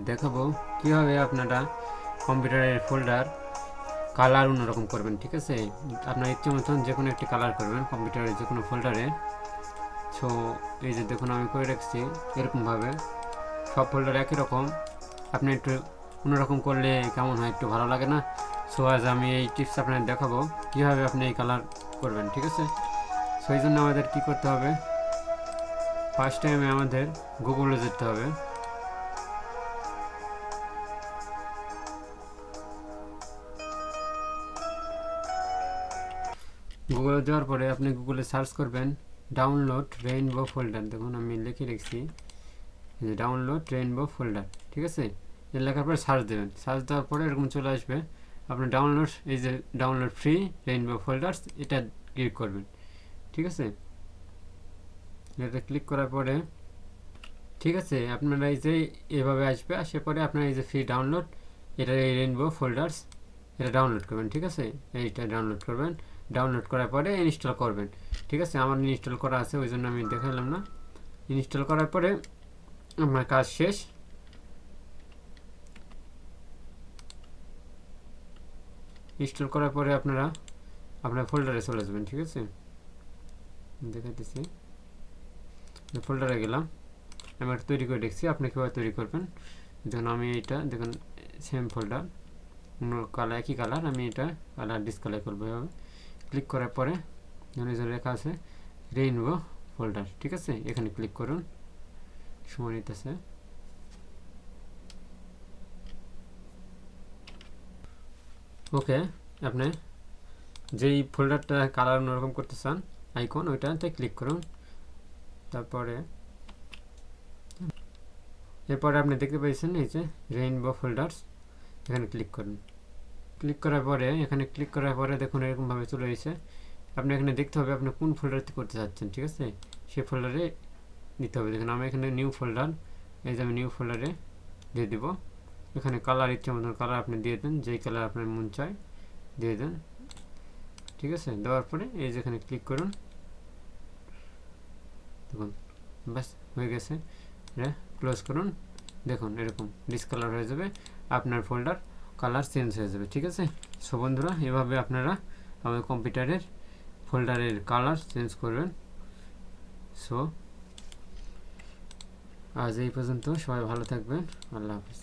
দেখাবো কিভাবে আপনারা কম্পিউটারের ফোল্ডার কালার অন্যরকম করবেন। ঠিক আছে, আপনার ইচ্ছে মতন যে কোনো একটি কালার করবেন কম্পিউটারের যে কোনো ফোল্ডারে। সো এই যে দেখুন আমি করে রাখছি এরকমভাবে, সব ফোল্ডার একই রকম। আপনি একটু অন্যরকম করলে কেমন হয়, একটু ভালো লাগে না? সো আজ আমি এই টিপস আপনাদের দেখাবো কীভাবে আপনি এই কালার করবেন। ঠিক আছে, সো এই জন্য আমাদের কী করতে হবে, ফার্স্ট টাইমে আমাদের গুগলে যেতে হবে। গুগলে যাওয়ার পরে আপনি গুগলে সার্চ করবেন ডাউনলোড রেইনবো ফোল্ডার। দেখুন আমি লিখে রেখেছি যে ডাউনলোড রেইনবো ফোল্ডার। ঠিক আছে, এর লেখার পরে সার্চ দেবেন। সার্চ দেওয়ার পরে এরকম চলে আসবে আপনার ডাউনলোড, এই যে ডাউনলোড ফ্রি রেইনবো ফোল্ডার্স, এটা ক্লিক করবেন। ঠিক আছে, এটা ক্লিক করার পরে ঠিক আছে আপনারা এই যে এভাবে আসবে, আসার পরে আপনারা এই যে ফ্রি ডাউনলোড, এটা এই রেইনবো ফোল্ডার্স, এটা ডাউনলোড করবেন। ঠিক আছে, এইটা ডাউনলোড করবেন। ডাউনলোড করার পরে ইনস্টল করবেন। ঠিক আছে, আমার ইনস্টল করা আছে ওই জন্য আমি দেখালাম না। ইনস্টল করার পরে আপনার কাজ শেষ। ইনস্টল করার পরে আপনারা আপনার ফোল্ডারে চলে যাবেন। ঠিক আছে, দেখাতেছি ফোল্ডারে গেলাম, আমি একটা তৈরি করে দেখছি, আপনি কীভাবে তৈরি করবেন। দেখুন আমি এটা দেখুন সেম ফোল্ডার, অন্য কালার, একই কালার, আমি এটা কালার ডিসকালার করবো এভাবে। ক্লিক করার পরে এখানে যে লেখা আছে রেইনবো ফোল্ডার, ঠিক আছে, এখানে ক্লিক করুন। সময় নিতেছে। ওকে, আপনি যেই ফোল্ডারটা কালার অন্যরকম করতে চান আইকন, ওইটাতে ক্লিক করুন। তারপরে এরপরে আপনি দেখতে পাচ্ছেন এই যে রেইনবো ফোল্ডার্স, এখানে ক্লিক করুন। ক্লিক করার পরে এখানে ক্লিক করার পরে দেখুন এরকমভাবে চলে এসেছে। আপনি এখানে দেখতে হবে আপনি কোন ফোল্ডারতে করতে চাচ্ছেন। ঠিক আছে, সেই ফোল্ডারে দিতে হবে। দেখুন আমি এখানে নিউ ফোল্ডার, এই যে আমি নিউ ফোল্ডারে দিয়ে দিব। এখানে কালার ইচ্ছে মতন কালার আপনি দিয়ে দেন, যেই কালার আপনার মন চায় দিয়ে দেন। ঠিক আছে, দেওয়ার পরে এই যেখানে ক্লিক করুন। দেখুন ব্যাস হয়ে গেছে, ক্লোজ করুন। দেখুন এরকম ডিসকালার হয়ে যাবে, আপনার ফোল্ডার কালার চেঞ্জ হয়ে যাবে। ঠিক আছে, সো বন্ধুরা এভাবে আপনারা আমাদের কম্পিউটারের ফোল্ডারের কালার চেঞ্জ করবেন। সো আজ এই পর্যন্ত, সবাই ভালো থাকবেন, আল্লাহ হাফিজ।